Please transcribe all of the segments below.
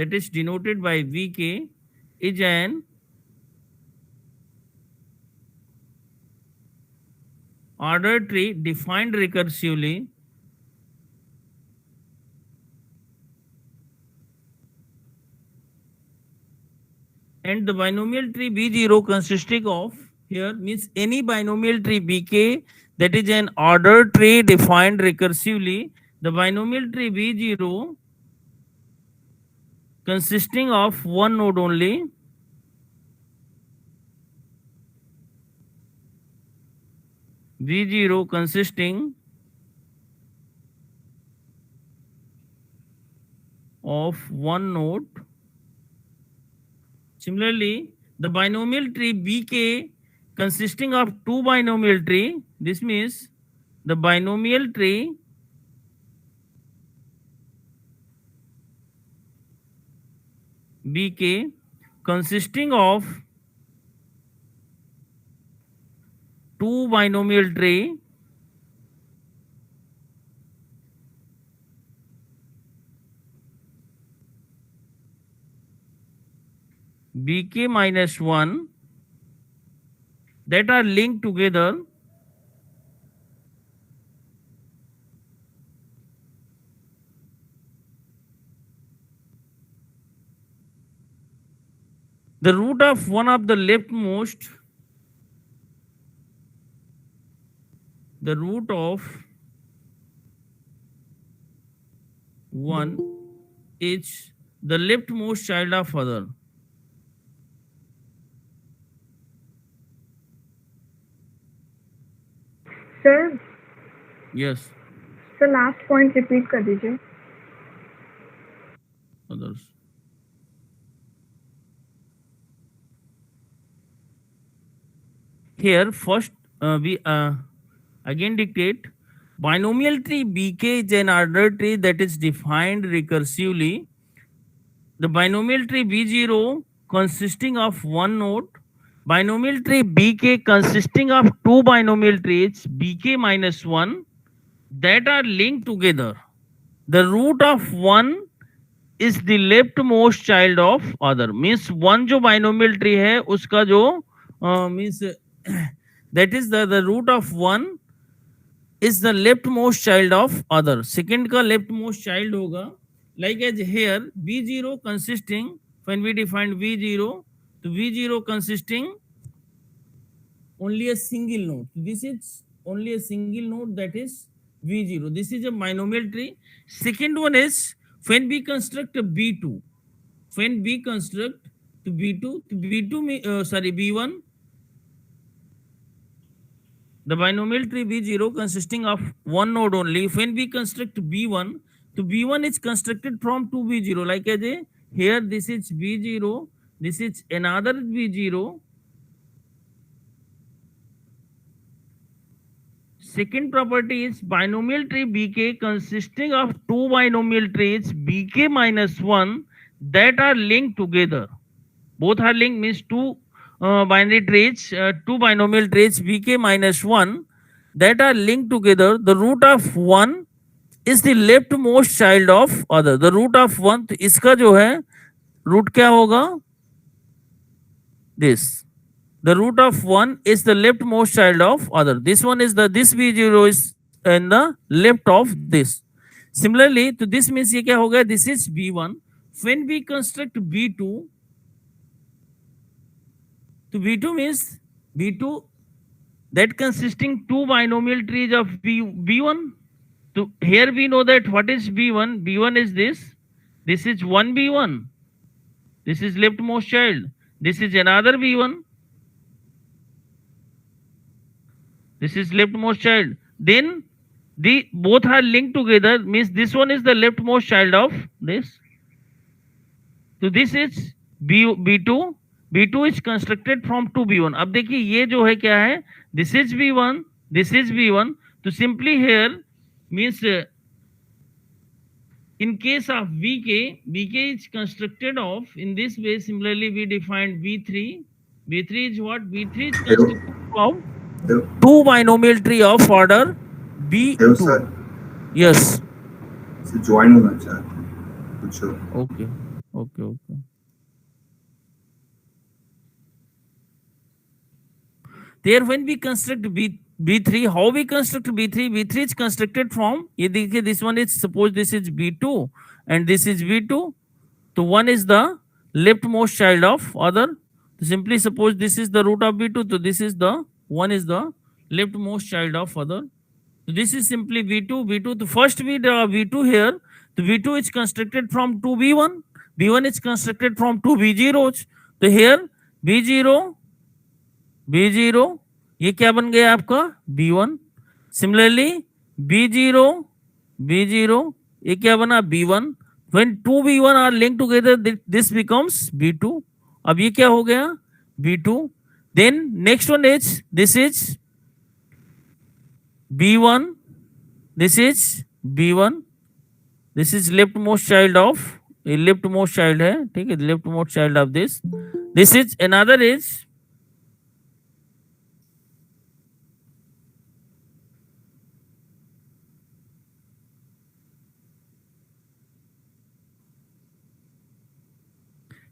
that is denoted by Vk is an ordered tree defined recursively and the binomial tree B0 consisting of here means any binomial tree Bk that is an ordered tree defined recursively. The binomial tree B0 consisting of one node only B0 consisting of one node. Similarly, the binomial tree Bk consisting of two binomial tree. This means the binomial tree Bk consisting of two binomial tree Bk minus 1 that are linked together the root of one of the leftmost, the root of one is the leftmost child of other. Sir Yes, sir last point repeat कर दीजिए. others. Here, first we again dictate binomial tree Bk is an ordered tree that is defined recursively. The binomial tree B0 consisting of one node, binomial tree Bk consisting of two binomial trees Bk minus 1 that are linked together. The root of one is the leftmost child of other. Means one जो binomial tree है उसका जो means that is the root of one is the leftmost child of other. Second का leftmost child होगा like as here B0 consisting, when we defined V0, so V0 consisting only a single node. This is only a single node, that is V0. This is a binomial tree. Second one is when we construct a B2. When we construct to B2, B1, the binomial tree B0 consisting of one node only. When we construct B1, so B1 is constructed from two B0. Like as a here, this is B0, this is another B0. Second property is binomial tree Bk consisting of two binomial trees Bk minus 1 that are linked together. Both are linked means two binary trees, two binomial trees Bk minus 1 that are linked together. The root of 1 is the leftmost child of other. The root of 1, तो इसका जो है root क्या होगा? This. The root of 1 is the leftmost child of other. This one is this B0 is in the left of this. Similarly, to this means ये क्या हो गया? This is B1. When we construct B2, to B2 means B2 that consisting two binomial trees of B1. So here we know that what is B1? B1 is this. This is one B1. This is leftmost child. This is another B1. This is leftmost child. Then the both are linked together means this one is the leftmost child of this. So this is B2. B2 is constructed from 2B1. अब देखिए ये जो है क्या है? This is B1. This is B1. तो simply here means in case of Bk is constructed of in this way. Similarly, we defined B3. B3 is what? B3 is constructed of two binomial tree of order B2. sir. Yes. से join होना चाहते हैं कुछ. Okay. Okay. There, when we construct B3, how we construct B3? B3 is constructed from, ये देखिए, this one is, suppose this is B2 and this is B2. So one is the leftmost child of other. So simply suppose this is the root of B2. So this is the one is the leftmost child of other. So this is simply V2. V2. The first we draw V2 here. The V2 is constructed from 2 B1. B1 is constructed from 2 B0s. So here B0 B0 ये क्या बन गया आपका B1. Similarly B0 B0 ये क्या बना B1. When 2 B1 are linked together, this becomes B2. अब ये क्या हो गया B2. Then next one is, this is B1, this is B1, this is leftmost child of, leftmost child है, ठीक है, leftmost child of this. This is another is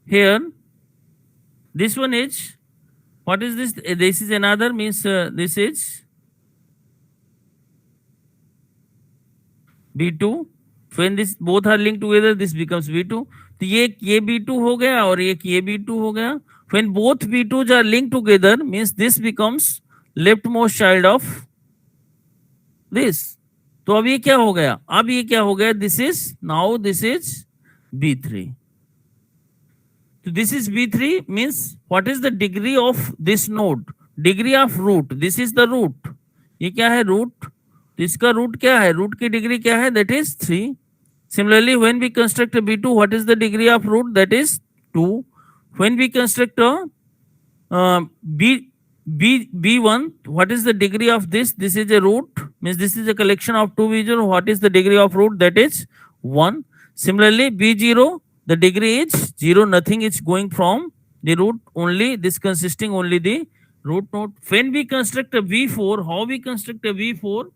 here. This one is, what is this? This is another, means this is B2. When this both are linked together, this becomes B2. तो ये B2 हो गया और ये B2 हो गया. When both B2s are linked together, means this becomes leftmost child of this. तो अब ये क्या हो गया, अब ये क्या हो गया, this is, now this is B3. So this is B3, means what is the degree of this node? Degree of root. This is the root. ये क्या है root? तो इसका root क्या है? Root की degree क्या है? That is 3. Similarly, when we construct a B2, what is the degree of root? That is 2. When we construct a B1, what is the degree of this? This is a root, means this is a collection of 2 B0. What is the degree of root? That is 1. Similarly, B0, the degree is 0, nothing is going from the root, only this consisting only the root node. When we construct a V4, how we construct a V4?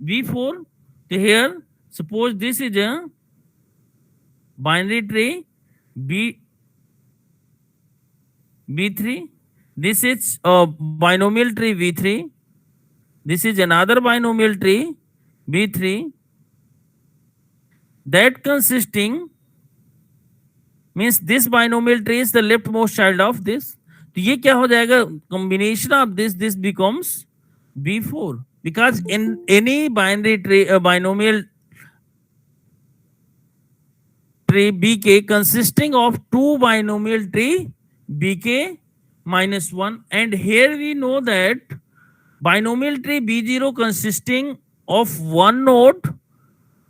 V4, here, suppose this is a binary tree B3, this is a binomial tree V3, this is another binomial tree B3, that consisting, means this binomial tree is the leftmost child of this. तो ये क्या हो जाएगा, combination of this becomes B4, because in any binary tree, binomial tree BK consisting of 2 binomial tree BK minus 1, and here we know that binomial tree B0 consisting of one node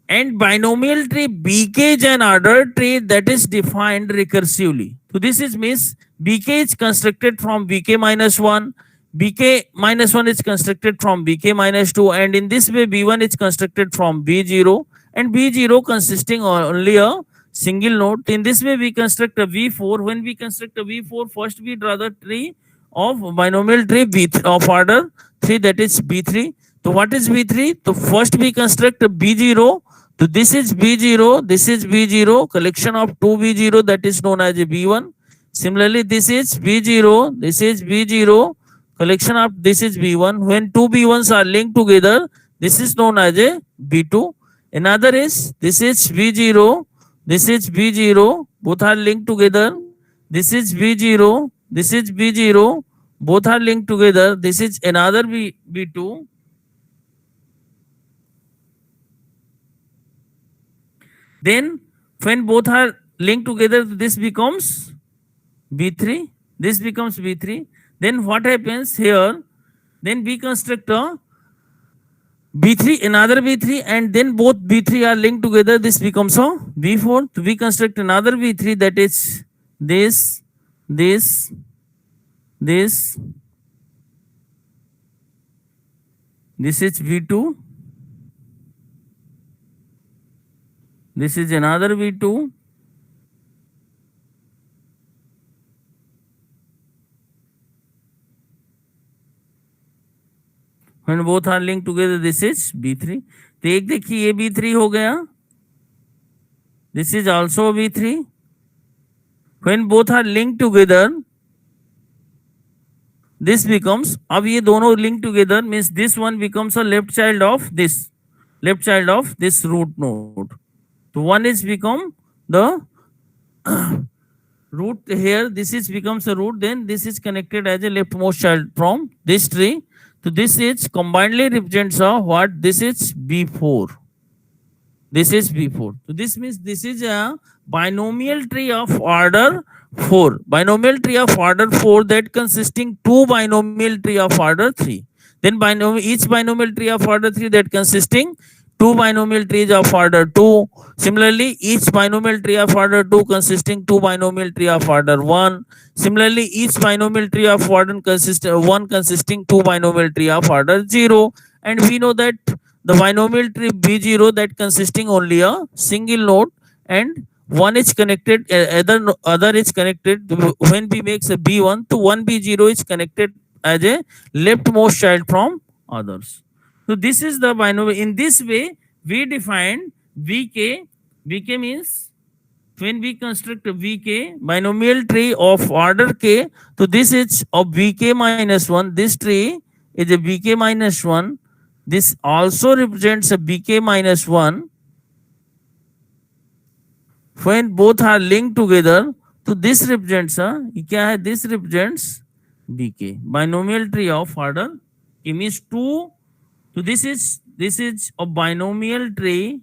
and binomial tree BK is an ordered tree that is defined recursively. So this is means BK is constructed from BK minus 1, BK minus 1 is constructed from BK minus 2, and in this way B1 is constructed from B0, and B0 consisting only a single node. In this way we construct a V4. When we construct a V4, first we draw the tree of binomial tree B3 of order 3, that is B3. So what is B3? So first we construct a B0. So this is B0, this is B0, collection of 2 B0, that is known as a B1. Similarly, this is B0, this is B0, collection of, this is B1. When 2 B1s are linked together, this is known as a B2. Another is, this is B0, this is B0, both are linked together. This is B0, this is B0, both are linked together. This is another B2. Then when both are linked together, this becomes B3. This becomes B3. Then what happens here? Then we construct a B3, another B3, and then both B3 are linked together. This becomes a B4. So we construct another B3, that is this. This is V2. This is another V2. When both are linked together, this is B3. तो एक देखिए ये B3 हो गया. This is also B3. When both are linked together, this becomes, अब ये दोनों link together means this one becomes a left child of this root node. So one is become the root here, this is becomes a root, then this is connected as a leftmost child from this tree. So this is combinedly represents a what? This is B4. This is B4. So this means this is a binomial tree of order 4. Binomial tree of order 4 that consisting two binomial tree of order 3. Then each binomial tree of order 3 that consisting two binomial trees of order 2. Similarly, each binomial tree of order 2 consisting two binomial tree of order 1. Similarly, each binomial tree of order 1 consisting two binomial tree of order 0. And we know that the binomial tree B0 that consisting only a single node and one is connected, other is connected. When we makes a B1 to one B0 is connected as a leftmost child from others. So this is the binomial. In this way, we define VK. VK means when we construct a VK binomial tree of order K, so this is of VK minus 1. This tree is a VK minus 1. This also represents a BK minus 1. When both are linked together, so this represents this represents BK. Binomial tree of order K means 2. So this is a binomial tree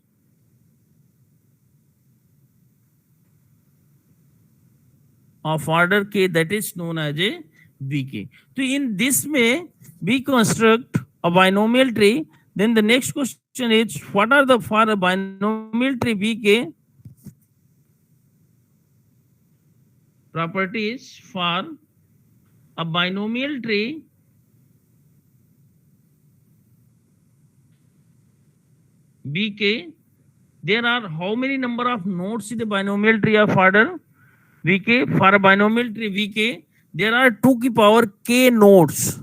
of order K that is known as a BK. So in this way, we construct a binomial tree. Then the next question is, what are the for a binomial tree BK properties for a binomial tree BK? There are how many number of nodes in the binomial tree of order VK? For a binomial tree VK, there are 2 की power k nodes.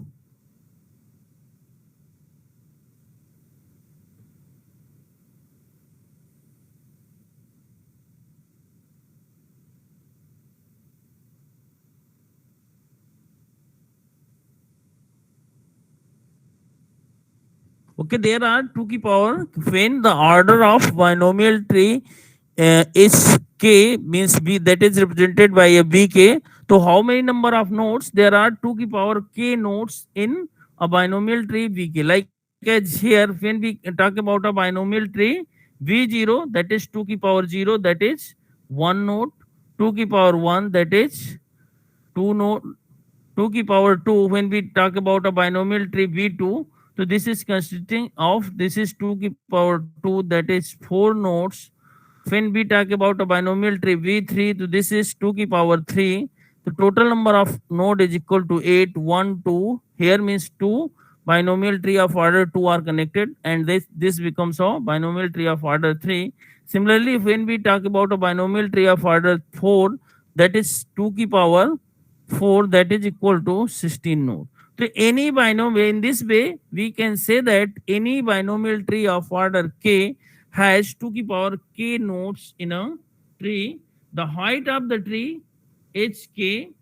Okay, there are 2 की power when the order of binomial tree is k means b, that is represented by a bk. So how many number of nodes? There are 2 की power k nodes in a binomial tree bk. Like as here, when we talk about a binomial tree v0, that is 2 की power 0, that is 1 node. 2 की power 1, that is 2 node. 2 की power 2, when we talk about a binomial tree v2, so this is consisting of, this is 2 की power 2, that is 4 nodes. When we talk about a binomial tree v3, so this is 2 की power 3. The total number of node is equal to 8. 1 2 here means 2 binomial tree of order 2 are connected, and this becomes a binomial tree of order 3. Similarly, when we talk about a binomial tree of order 4, that is 2 की power 4, that is equal to 16 node. So any binomial, in this way we can say that any binomial tree of order k has 2 की power k nodes in a tree. The height of the tree hk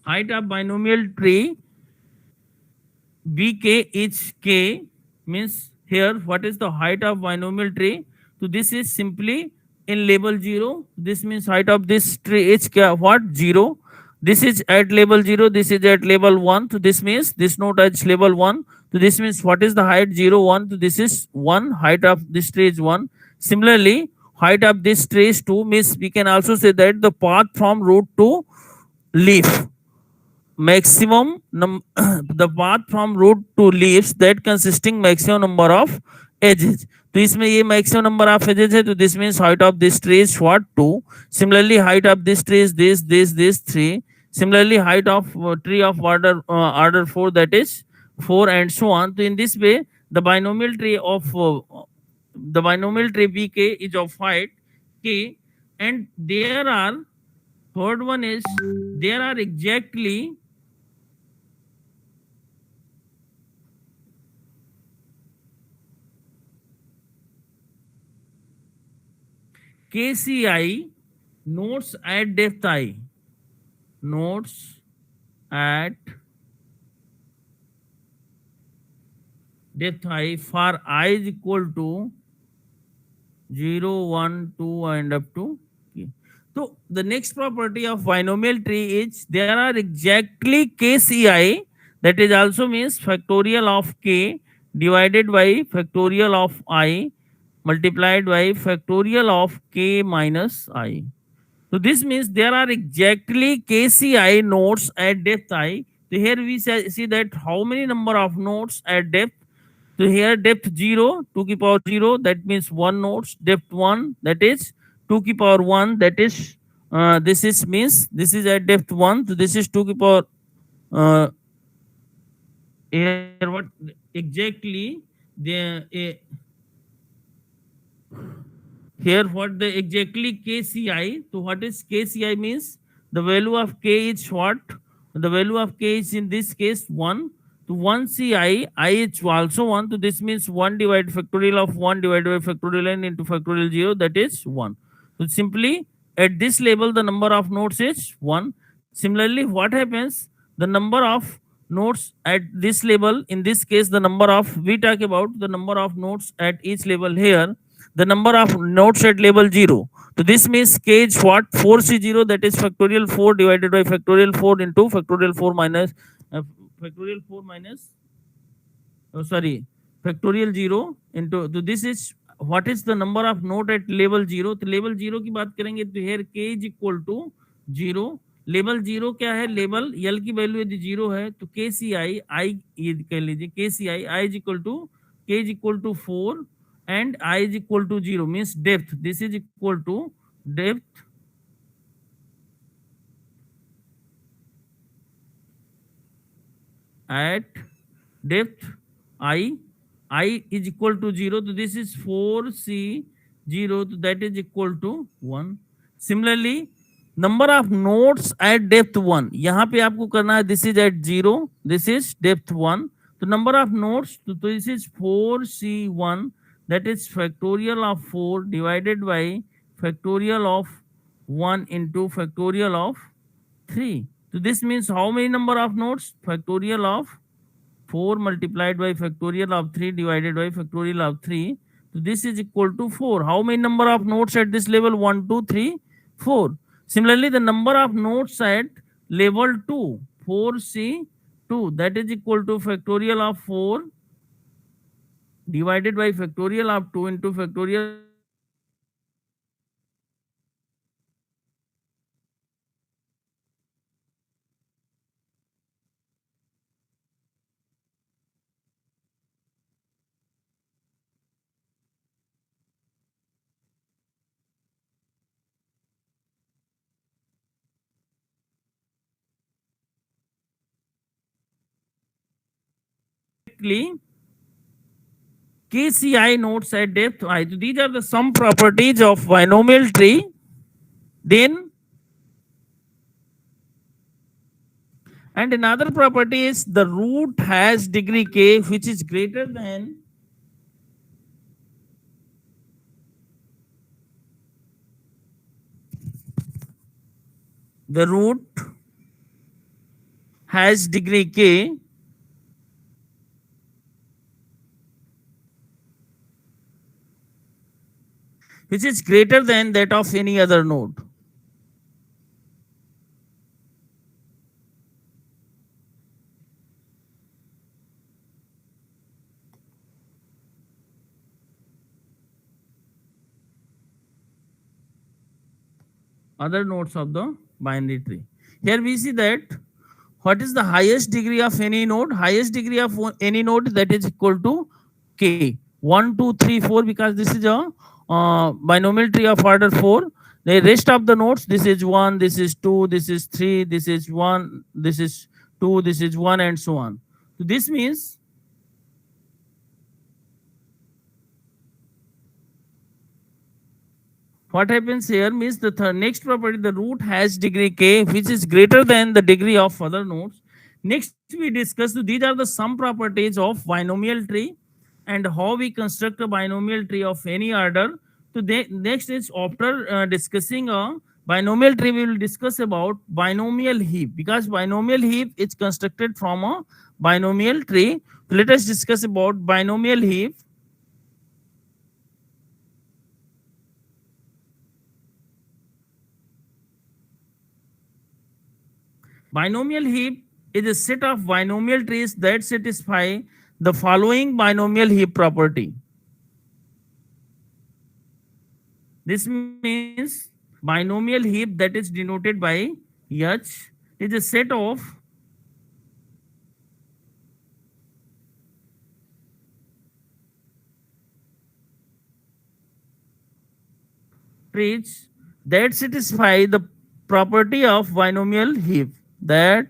height of binomial tree bk is k, means here what is the height of binomial tree? So this is simply in label 0. This means height of this tree is what? 0. This is at label 0, this is at label 1. So this means this node at label 1. So this means what is the height? 0 1. So this is 1. Height of this tree is 1. Similarly, height of this tree is 2, means we can also say that the path from root to leaf, maximum the path from root to leaves that consisting maximum number of edges. तो इसमें ये maximum number of edges है, तो this means height of this tree is what? 2. Similarly, height of this tree is this 3. Similarly, height of tree of order 4, that is 4, and so on. So in this way, the binomial tree of the binomial tree Bk is of height k, and there are, third one is, there are exactly KCI nodes at depth I. Nodes at depth I for I is equal to 0, 1, 2, and up to k. So the next property of binomial tree is there are exactly KCI, that is also means factorial of k divided by factorial of I multiplied by factorial of k minus I. So this means there are exactly KCI nodes at depth I. So here we see that how many number of nodes at depth. So here depth 0, 2 ki power 0, that means 1 nodes. Depth 1, that is 2 ki power 1, that is this is means this is at depth 1. So this is 2 ki power uh, here what exactly the here what the exactly KCI. So what is KCI means? The value of k is what? The value of k is in this case 1. To 1 ci, I is also 1. So this means 1 divided factorial of 1 divided by factorial n into factorial 0, that is 1. So simply at this level the number of nodes is 1. Similarly, what happens? The number of nodes at this level, in this case the number of, we talk about the number of nodes at each level here, the number of nodes at level 0. So this means k is what? 4c0, that is factorial 4 divided by factorial 4 into factorial 4 minus factorial 4 minus sorry, factorial 0 into, so this is what is the number of node at level 0. तो level 0 की बात करेंगे तो here k is equal to 0. Level 0 क्या है? Level L की value यदि 0 है तो KCI I, ये कह लीजिए KCI I is equal to k is equal to 4 and I is equal to 0 means depth. This is equal to depth at depth I is equal to 0. So this is 4c0, so that is equal to 1. Similarly, number of nodes at depth 1, यहाँ पे आपको करना है, this is at 0, this is depth 1. So number of nodes, so this is 4c1, that is factorial of 4 divided by factorial of 1 into factorial of 3. So this means how many number of nodes? Factorial of 4 multiplied by factorial of 3 divided by factorial of 3. So this is equal to 4. How many number of nodes at this level? 1, 2, 3, 4. Similarly, the number of nodes at level 2, 4c2, that is equal to factorial of 4 divided by factorial of 2 into factorial KCI nodes at depth I. So these are the some properties of binomial tree. Then, and another property is the root has degree k, which is greater than the root has degree k which is greater than that of any other node. Other nodes of the binary tree. Here we see that what is the highest degree of any node? Highest degree of any node, that is equal to k. 1, 2, 3, 4, because this is a binomial tree of order 4. The rest of the nodes, this is 1, this is 2, this is 3, this is 1, this is 2, this is 1, and so on. So this means what happens here means the next property, the root has degree k, which is greater than the degree of other nodes. Next, we discuss, so these are the some properties of binomial tree and how we construct a binomial tree of any order. So next is after discussing a binomial tree, we will discuss about binomial heap, because binomial heap is constructed from a binomial tree. So let us discuss about binomial heap. Binomial heap is a set of binomial trees that satisfy the following binomial heap property. This means binomial heap that is denoted by H is a set of trees that satisfy the property of binomial heap, that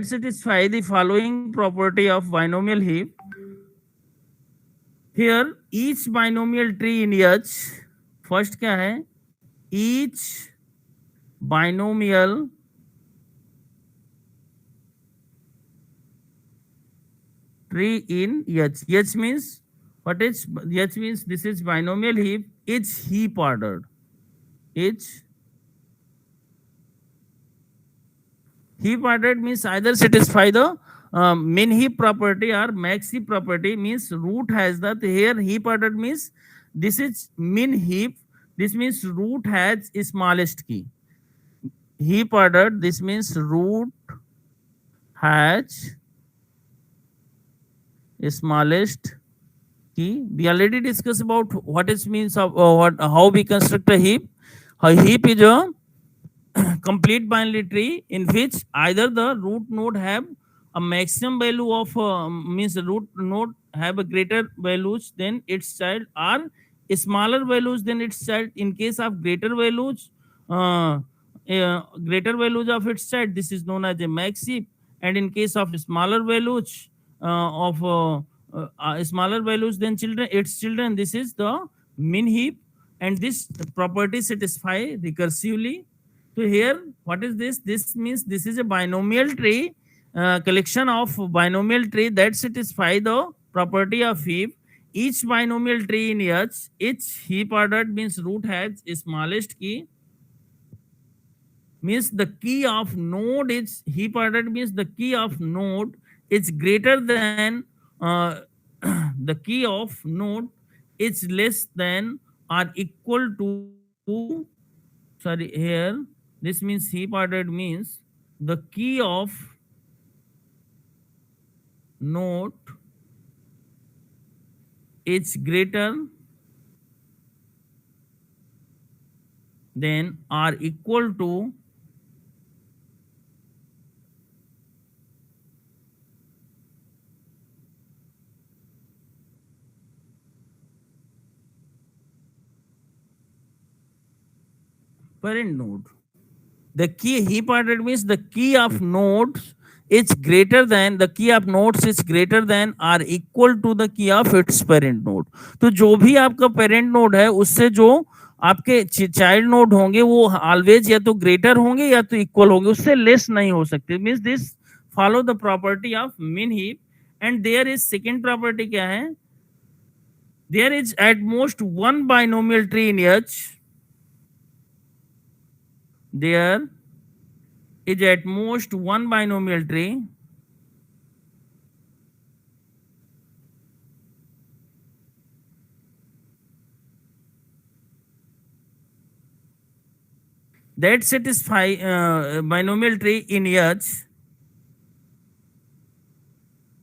satisfy the following property of binomial heap. Here each binomial tree in H, first क्या है, each binomial tree in H. H means what is H means this is binomial heap. It's heap ordered. It's heap ordered means either satisfy the min heap property or max heap property, means root has that. Here heap ordered means this is min heap. This means root has smallest key. Heap ordered, this means root has smallest key. We already discussed about what it means of how we construct a heap. A heap is a complete binary tree in which either the root node have a maximum value of means the root node have a greater values than its child, or smaller values than its child. In case of greater values of its child, this is known as a max heap, and in case of smaller values of smaller values than its children, this is the min heap, and this property satisfy recursively. So here, what is this? This means this is a binomial tree, collection of binomial tree that satisfy the property of heap. Each binomial tree in H, each heap ordered means root has smallest key, means the key of node is heap ordered means the key of node is greater than the key of node is less than or equal to, sorry, here this means heap ordered means the key of node is greater than or equal to parent node. The key heap ordered means the key of nodes is greater than the key of nodes is greater than or equal to the key of its parent node. तो जो भी आपका parent node है उससे जो आपके child node होंगे वो ऑलवेज या तो ग्रेटर होंगे या तो इक्वल होंगे, उससे लेस नहीं हो सकते. Means this follow the property of min heap. And there is second property क्या है, there is at most one binomial tree in H. There is at most one binomial tree that satisfy binomial tree in H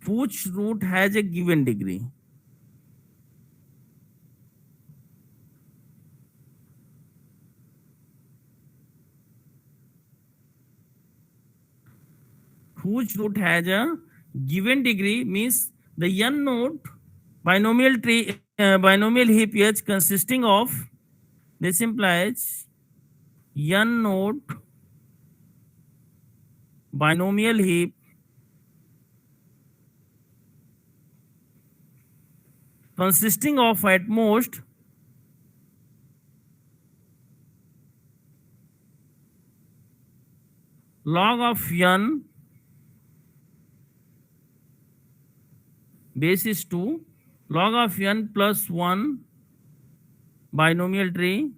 whose root has a given degree. Whose root has a given degree means the n node binomial tree binomial heap H consisting of, this implies n node binomial heap consisting of at most log of n base is 2 log of n plus 1 binomial trees.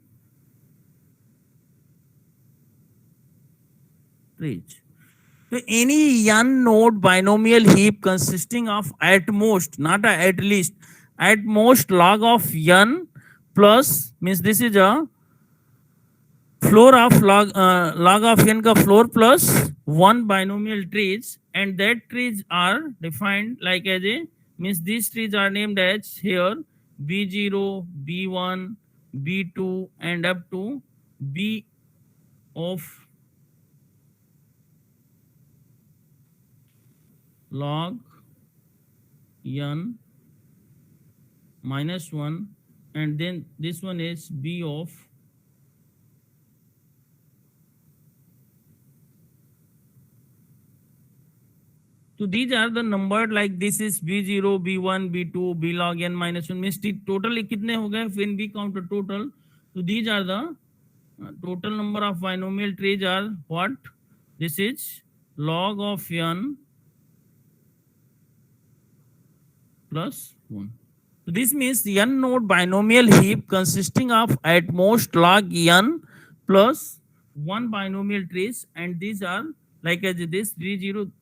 So any n node binomial heap consisting of at most, not at least, at most log of n plus, means this is a floor of log of n ka floor plus one binomial trees, and that trees are defined like as a, means these trees are named as here b0, b1, b2 and up to b of log n minus 1, and then this one is b of so these are the numbered like this is b0, b1, b2, b log n minus 1, means total कितने हो गए when we count the total. So these are the total number of binomial trees are what? This is log of n plus 1. So this means the n node binomial heap consisting of at most log n plus 1 binomial trees, and these are like as this b0.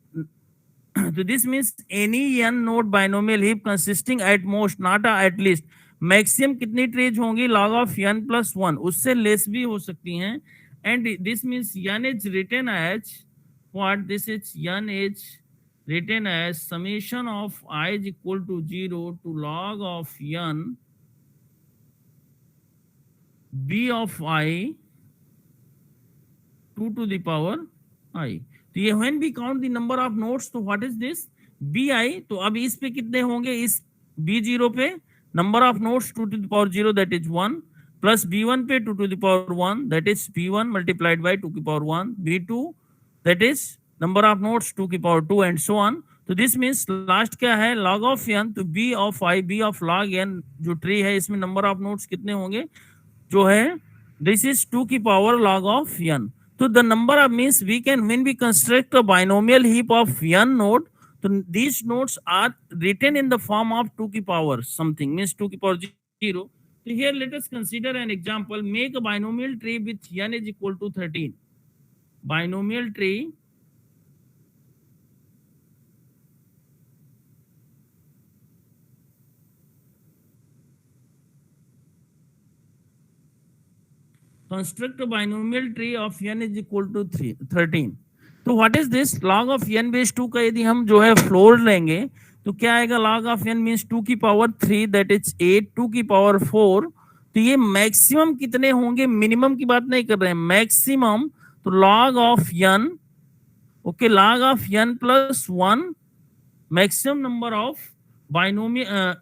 So this means any n node binomial heap consisting at most, not at least, maximum कितनी trees होंगी log of n plus 1, उससे less भी हो सकती हैं. And this means n is written as what? This is n is written as summation of I is equal to 0 to log of n b of I 2 to the power I. तो ये when we count the number of nodes, तो what is this bi? तो अब इस पे कितने होंगे? इस b0 पे number of nodes 2 to the power 0, that is 1, plus b1 पे 2 to the power 1, that is b1 multiplied by 2 to the power 1, b2 that is number of nodes 2 to the power 2 and so on. तो this means last क्या है? log of n. तो b of I, b of log n जो tree है इसमें number of nodes कितने होंगे? जो है this is 2 की power log of n. So the number of means we can, when we construct a binomial heap of n node, so these nodes are written in the form of 2 की power something, means 2 की power 0. So here let us consider an example. Make a binomial tree with n is equal to 13. Binomial tree construct a binomial tree of n is equal to 13. तो what is this? log of n base 2 का यदि हम जो है floor लेंगे तो क्या आएगा? log of n मीन्स 2 की पावर 3, दैट इज 8, 2 की पावर 4. तो ये मैक्सिमम कितने होंगे? मिनिमम की बात नहीं कर रहे हैं, मैक्सिमम. तो log of n, okay, log of n plus 1, maximum number of binomial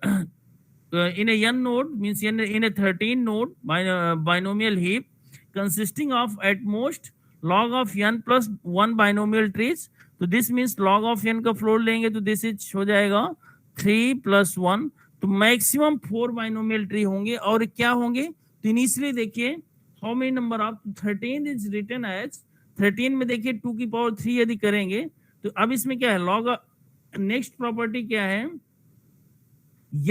in a n node, means in a 13 node binomial heap consisting of at most log of n plus 1 binomial trees. तो this means log of n का floor लेंगे तो this is हो जाएगा 3 plus 1. तो maximum 4 binomial tree होंगे. और क्या होंगे? तो इनिशियली देखिए how many number of 13 is written as 13 में देखिए 2 की पावर 3 यदि करेंगे तो अब इसमें क्या है? लॉग नेक्स्ट प्रॉपर्टी क्या है?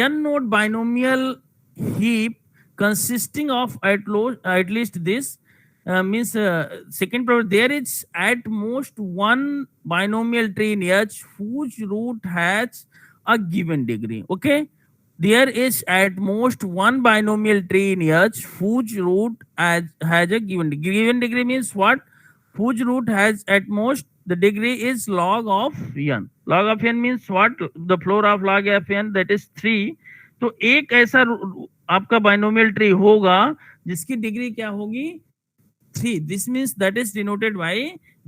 n node binomial heap consisting of at least this means second property, there is at most one binomial tree in H whose root has a given degree. Okay, there is at most one binomial tree in H whose root has a given degree. Given degree means what? Whose root has at most the degree is log of n. Log of n means what? The floor of log of n, that is 3. तो एक ऐसा आपका binomial tree होगा जिसकी degree क्या होगी? 3. This means that is denoted by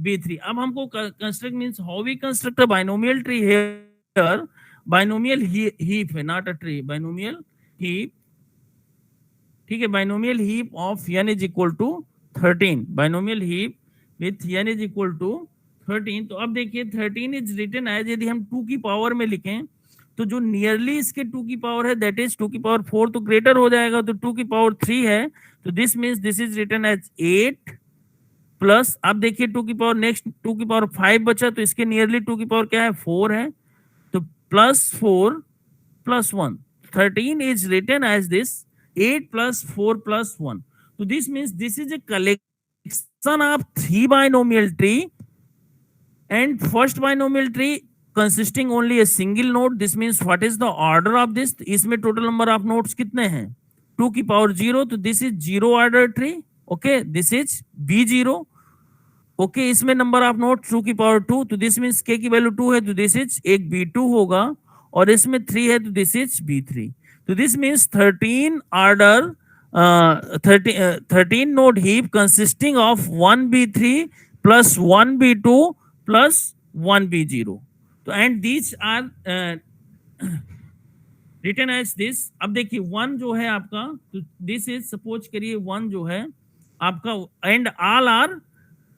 b3. अब हमको construct means how we construct a binomial tree here. Binomial heap है, not a tree. Binomial heap, ठीक है, binomial heap of n is equal to 13, binomial heap with n is equal to 13। तो अब देखिए 13 is written as, यदि हम 2 की power में लिखें तो जो नियरली इसके 2 की पावर है दैट इज 2 की पावर 4, तो ग्रेटर हो जाएगा, तो 2 की पावर 3 है, तो this means this is written as 8 plus, अब देखिए 2 की पावर नेक्स्ट 2 की पावर 5 बचा, तो इसके नियरली 2 की पावर क्या है 4 है, तो plus 4 plus 1, 13 is written as this 8 plus 4 plus 1. So this means this is a collection of 3 binomial tree, and first binomial tree consisting only a single node. This means what is the order of this? इसमें total number of nodes कितने हैं? 2 की power 0, तो this is 0 order tree. Okay, this is B0. Okay, इसमें number of node 2 की power 2, तो this means k की value 2 है, तो दिस इज एक B2 होगा, और इसमें 3 है, तो दिस इज B3। तो this means 13 order 13 node heap consisting of 1 B3 plus 1 B2 plus 1 B0। तो and these are written as this. अब देखिए 1 जो है आपका, तो दिस इज सपोज करिए 1 जो है आपका, and all are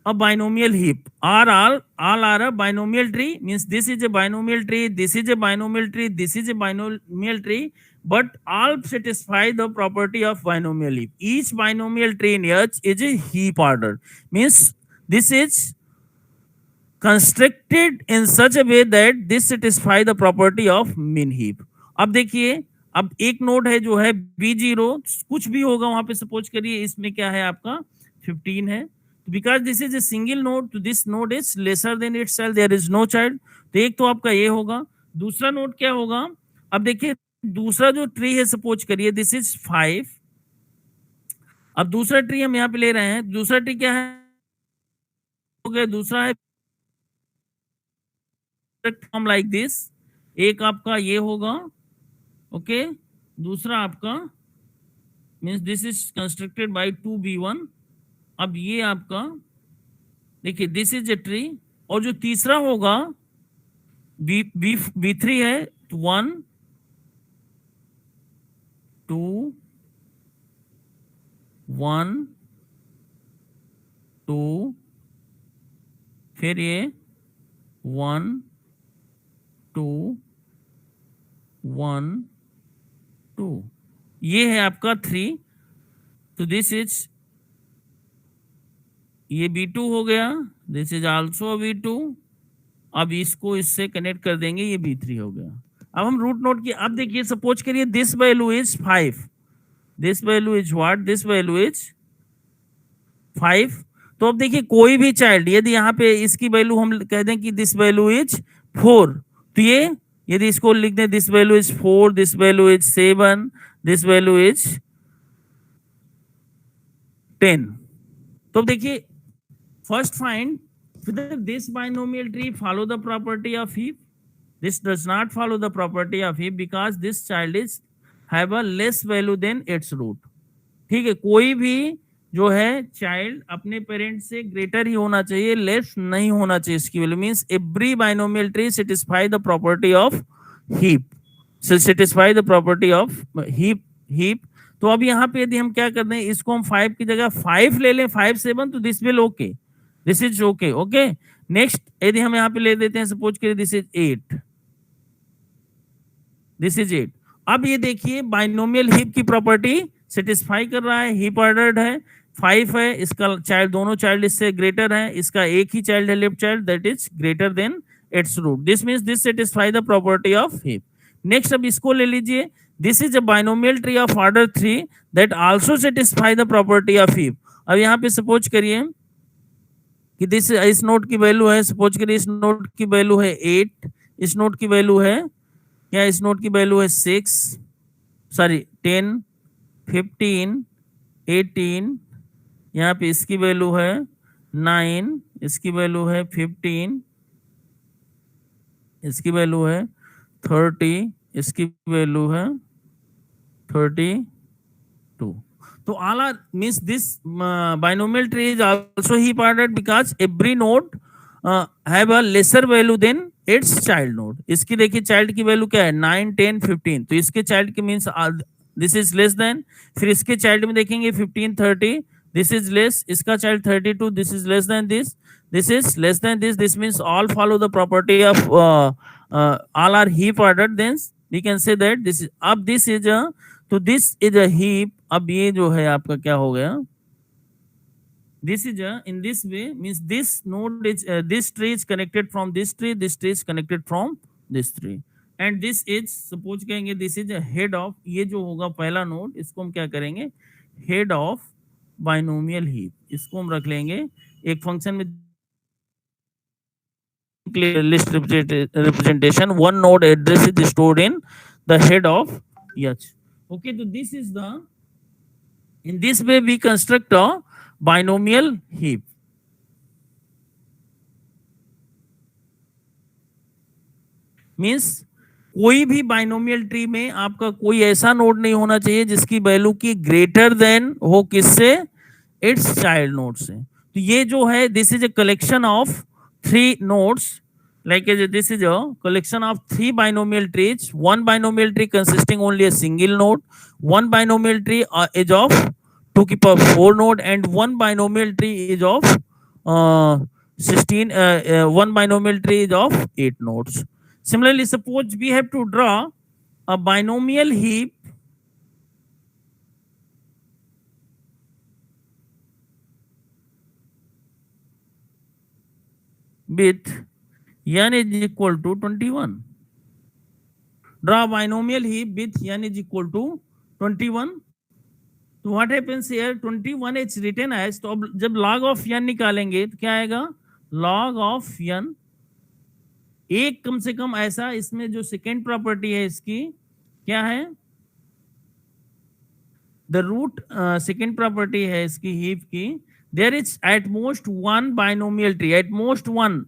a binomial heap, all are a binomial tree, means this is a binomial tree, this is a binomial tree, this is a binomial tree, but all satisfy the property of binomial heap. Each binomial tree in H is a heap order, means this is constructed in such a way that this satisfy the property of min heap. अब देखिए, अब एक node है जो है B0, कुछ भी होगा वहां पे, सपोज करिए इसमें क्या है आपका 15 है, because this is a single node, तो this node is lesser than itself, there is no child। तो एक तो आपका ये होगा, दूसरा नोड क्या होगा, अब देखिए दूसरा जो ट्री है सपोज करिए दिस इज 5, अब दूसरा ट्री हम यहाँ पे ले रहे हैं, दूसरा ट्री क्या है हो गया, दूसरा है फॉर्म लाइक दिस, एक आपका ये होगा, ओके, दूसरा आपका means this is constructed by 2B1। अब ये आपका देखिए दिस इज ए ट्री, और जो तीसरा होगा B3 है, 1 2 1 2, फिर ये 1 2 1 2, ये है आपका 3, तो दिस इज, ये B2 हो गया, दिस इज आल्सो B2, अब इसको इससे कनेक्ट कर देंगे, ये B3 हो गया। अब हम रूट नोट की, अब देखिए सपोज करिए this value is 5, this value is what, this value is 5, तो अब देखिए कोई भी चाइल्ड, यदि यहाँ पे इसकी वैल्यू हम कह दें कि दिस वैल्यू इज 4, तो ये यदि इसको लिख दें this value is 4, this value is 7, this value is 10। तो देखिए first find whether this binomial tree follow the property of heap. This does not follow the property of heap because this child is have a less value than its root। ठीक है, कोई भी जो है child अपने parent से greater ही होना चाहिए, लेस नहीं होना चाहिए इसकी value, means every binomial tree satisfy the property of heap, satisfy the property of heap. तो अब यहाँ पे यदि हम क्या कर दें, इसको हम 5 की जगह 5 ले लें, 5 7, तो this will okay, this is okay, okay. Next यदि हम यहाँ पे ले देते हैं सपोज करिए दिस इज 8, दिस इज 8। अब ये देखिए बाइनोमियल हीप की प्रॉपर्टी सेटिस्फाई कर रहा है, हीप ऑर्डर्ड है, 5 है, इसका चाइल्ड, दोनों चाइल्ड इससे ग्रेटर है, इसका एक ही चाइल्ड है left child that is greater than its root, this means this satisfy the property of heap. Next अब इसको ले लीजिए, this is a binomial tree of order 3 that also satisfy the property of heap. अब यहाँ पे suppose करिए कि this, इस नोट की वैल्यू है, सपोज करिए इस नोट की वैल्यू है 8, इस नोट की वैल्यू है क्या, इस नोट की वैल्यू है 6, सॉरी 10, 15, 18, यहाँ पे इसकी वैल्यू है 9, इसकी वैल्यू है 15, इसकी वैल्यू है 30, इसकी वैल्यू है 32। तो all are means this binomial tree is also heap ordered because every node have a lesser value than its child node। इसकी देखिए चाइल्ड की वैल्यू क्या है 9, 10, 15, तो इसके चाइल्ड की means this is less than, फिर इसके चाइल्ड में देखेंगे 15 30, दिस इज लेस, इसका child 32, this is less than this is less than this means all follow the property of all are heap ordered, then we can say that this is, अब this is a, तो this is a heap, अब ये जो है आपका क्या हो गया, this is a, in this way means this node is this tree is connected from this tree is connected from this tree, and this is suppose कहेंगे this is a head of, ये जो होगा पहला node, इसको हम क्या करेंगे, head of binomial heap, इसको हम रख लेंगे एक फंक्शन में list representation, one node address is stored in the head of h. Okay, so this is the, in this way we construct a binomial heap. Means कोई भी binomial tree में आपका कोई ऐसा नोड नहीं होना चाहिए जिसकी वैल्यू की ग्रेटर देन हो किससे, इट्स चाइल्ड नोड से। तो ये जो है this is a collection of 3 nodes, like this is a collection of 3 binomial trees, one binomial tree consisting only a single node, one binomial tree is of 2 की power 4 node, and one binomial tree is of 16 one binomial tree is of 8 nodes. Similarly, suppose we have to draw a binomial heap with n is equal to 21. Draw a binomial heap with n is equal to 21. So what happens here, 21 is written as, तो अब जब log of n निकालेंगे तो क्या आएगा, log of n, एक कम से कम ऐसा, इसमें जो सेकेंड प्रॉपर्टी है इसकी क्या है, द रूट सेकेंड प्रॉपर्टी है इसकी हीप की, there is at most one binomial tree, at most one,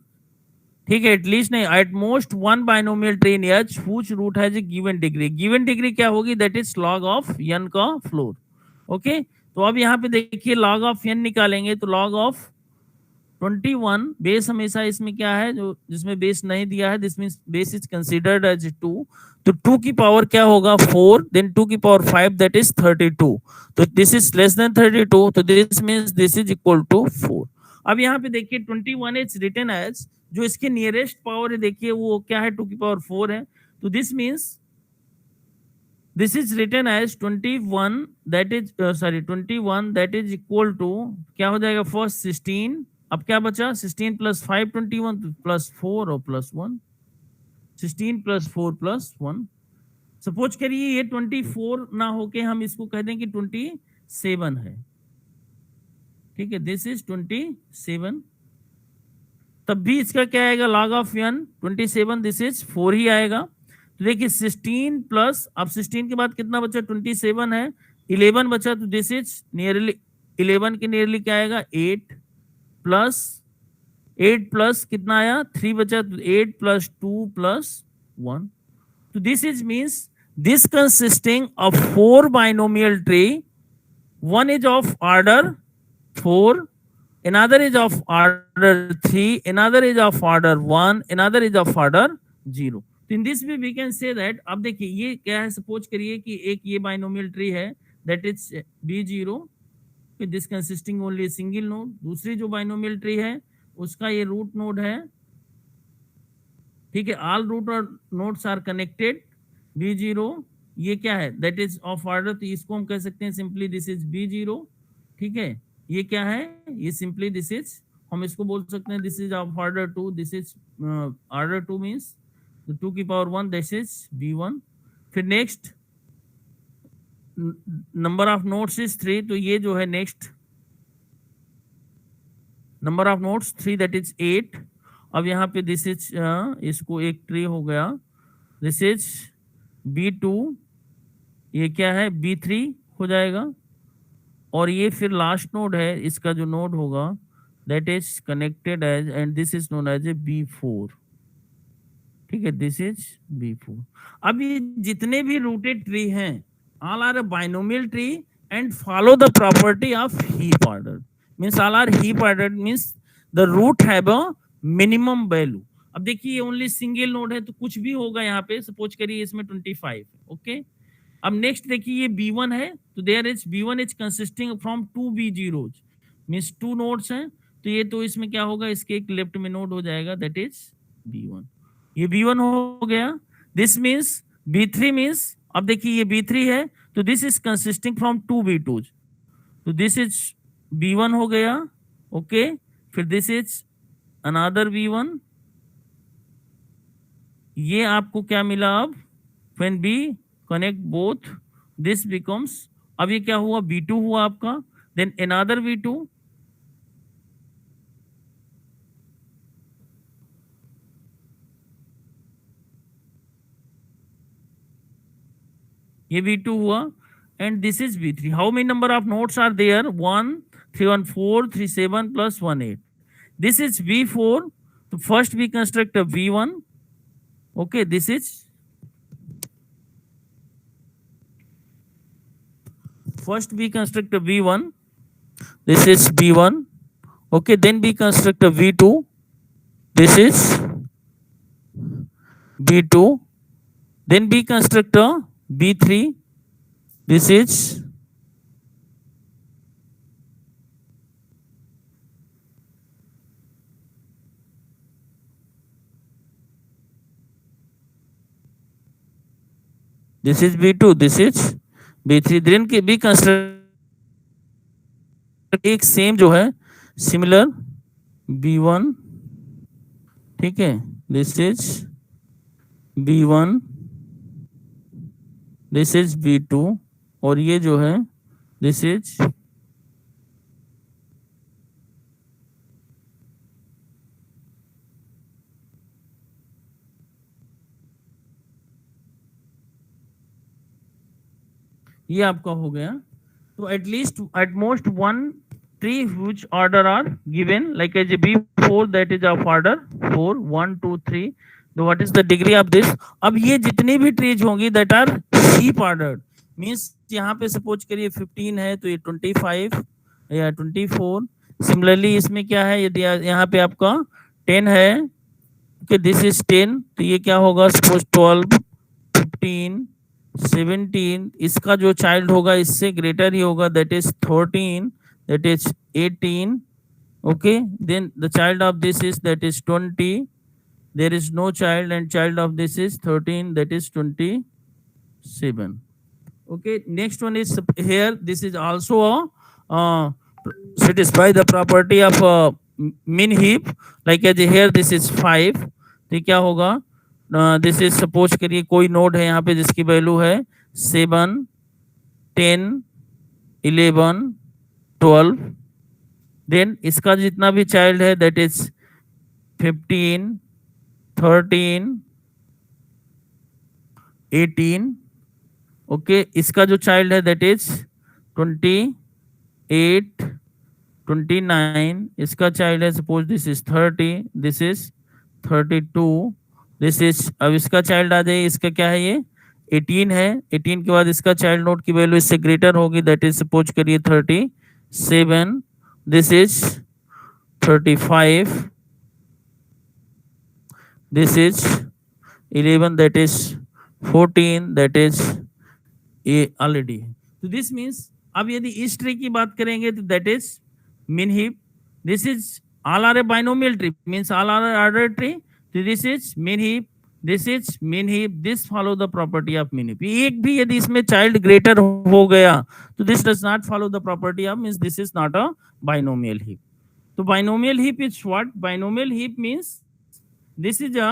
ठीक है, एटलीस्ट नहीं, at most one binomial tree in each which root has a given degree, given degree क्या होगी, that is log of n का floor. Okay, तो अब यहाँ पे देखिए log ऑफ n निकालेंगे तो log ऑफ 21, बेस हमेशा इसमें क्या है, जो जिसमें बेस नहीं दिया है, this means base is considered as 2, तो 2 की पावर क्या होगा 4, देन 2 की पावर 5 दैट इज 32, तो दिस इज लेस देन 32, तो this means this is equal to 4। अब यहाँ पे देखिए 21 इज रिटन एज, जो इसके नियरेस्ट पावर है देखिए वो क्या है, 2 की पावर 4 है, तो this means this is written as 21 that is 21 that is equal to क्या हो जाएगा, फर्स्ट 16, अब क्या बचा 16 प्लस 5 21 प्लस 4 और प्लस 1, 16 प्लस 4 प्लस 1। सपोज करिए ये 24 ना होके हम इसको कह दें कि 27 है, ठीक है, दिस इज 27, तब भी इसका क्या आएगा, log of n 27, this is 4 ही आएगा। तो देखिए 16 प्लस, अब 16 के बाद कितना बचा, 27 है, 11 बचा, तो दिस इज नियरली 11 के नियरली क्या आएगा 8 प्लस कितना आया 3 बचा, तो 8 प्लस 2 प्लस 1, तो this is means this consisting of 4 binomial tree, one is of order 4, another is of order 3, another is of order 1, another is of order 0। तो in this way we can say that, अब देखिए ये क्या है, suppose करिए कि एक ये बाइनोमियल ट्री है that is B0 this consisting only single node, दूसरी जो बाइनोमियल ट्री है उसका ये रूट नोड है, ठीक है, ऑल रूट और नोड्स आर कनेक्टेड, B0 ये क्या है, दैट इज ऑफ ऑर्डर, तो इसको हम कह सकते हैं सिंपली दिस इज B0, ठीक है, ये क्या है, ये सिंपली दिस इज, हम इसको बोल सकते हैं this is of order 2, this is order 2 means 2 की पावर 1 दिस इज B1। फिर next number of nodes is 3, तो ये जो है next number of nodes 3 that is 8। अब यहाँ पे दिस इज इसको एक ट्री हो गया, दिस इज B2, ये क्या है B3 हो जाएगा, और ये फिर लास्ट नोड है, इसका जो नोड होगा that is connected as, and this is known as a B4, ठीक है, दिस इज B4। अब ये जितने भी रूटेड ट्री हैं all are a binomial tree and follow the property of heap order, means all are heap ordered, means the root have a minimum value। अब देखिए ये ओनली सिंगल नोड है तो कुछ भी होगा यहाँ पे, सपोज करिए इसमें 25, ओके, अब नेक्स्ट देखिए ये B1 है, तो there is B1 is consisting from 2 B0s, मींस 2 नोड्स हैं, तो ये तो इसमें क्या होगा, इसके एक लेफ्ट में नोड हो जाएगा, दैट इज B1। ये B1 हो गया। दिस मींस B3 मींस, अब देखिए ये B3 है, तो this is consisting from 2 B2s, तो दिस इज B1 हो गया। ओके, फिर दिस इज अनदर B1, ये आपको क्या मिला अब, when we connect both this becomes, अब ये क्या हुआ, B2 हुआ आपका, देन अनदर B2, ये B2 हुआ, and this is B3। How many number of nodes are there, 1 3 1 4 3 7 plus 1 8, this is B4, तो first we construct a B1। Okay, this is first we construct a V1, this is B1. Okay, then we construct a V2, this is B2, then we construct a B3, this is B2, this is B3, then we construct एक same जो है similar B1, ठीक है, this is B1, this is B2, और ये जो है this is ये आपका हो गया। तो at least at most one tree which order are given, like as B4 that is of order 4 1 2 3, तो what is the degree of this. अब ये जितनी भी ट्रीज होंगी that are heap ordered, means यहाँ पे सपोज करिए 15 है, तो ये 25 या 24, सिमिलरली इसमें क्या है, यदि यहाँ पे आपका 10 है, ओके दिस इज 10, तो ये क्या होगा, सपोज 12 15 17, इसका जो चाइल्ड होगा इससे ग्रेटर ही होगा, that is 13, that is 18, okay, then the child of this is that is 20, there is no child, and child of this is 13, that is 27. Okay, next one is here, this is also a satisfy the property of min heap, like as here this is 5, तो क्या होगा, this is suppose करिए कोई node है यहाँ पे जिसकी value है 7 10 11 12, देन इसका जितना भी चाइल्ड है दैट इज 15 13 18, ओके, इसका जो चाइल्ड है दैट इज 28 29, इसका चाइल्ड है suppose this is 30, this is 32, this is, अब इसका चाइल्ड आ जाए, इसका क्या है, ये 18 है, 18 के बाद इसका चाइल्ड नोड की वैल्यू इससे ग्रेटर होगी, दैट इज सपोज करिए 37, this is 35, this is 11, that is 14, that is already, so this means अब यदि इस ट्री की बात करेंगे तो that is min heap, this is all are a binomial tree, means all are order tree, so this is min heap, this is min heap, this follow the property of min heap। एक भी यदि इसमें child greater हो गया तो this does not follow the property of, means this is not a binomial heap। तो binomial heap is what, binomial heap means this is a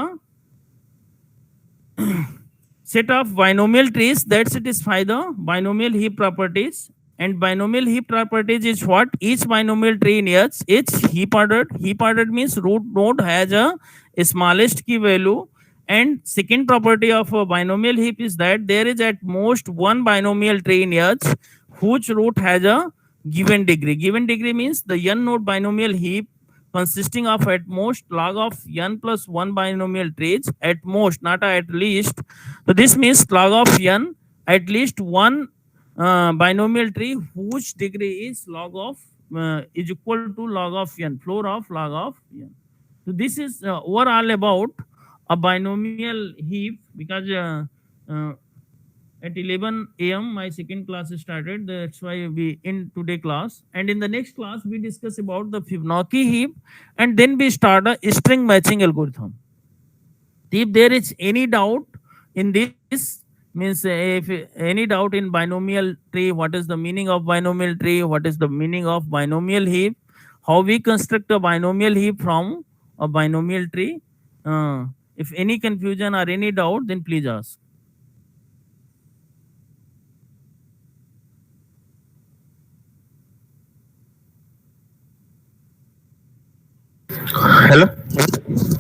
set of binomial trees that satisfy the binomial heap properties, and binomial heap properties is what, each binomial tree in H, it's heap ordered, heap ordered means root node has a smallest key value, and second property of a binomial heap is that there is at most one binomial tree in H whose root has a given degree, given degree means the n node binomial heap consisting of at most log of n plus 1 binomial trees, at most not at least, so this means log of n, at least one binomial tree whose degree is log of is equal to log of n, floor of log of n. So this is overall about a binomial heap, because at 11 a.m. my second class started. That's why we in today class, and in the next class we discuss about the Fibonacci heap, and then we start a string matching algorithm. If there is any doubt in this, means if any doubt in binomial tree, what is the meaning of binomial tree, what is the meaning of binomial heap, how we construct a binomial heap from a binomial tree, if any confusion or any doubt, then please ask. Hello.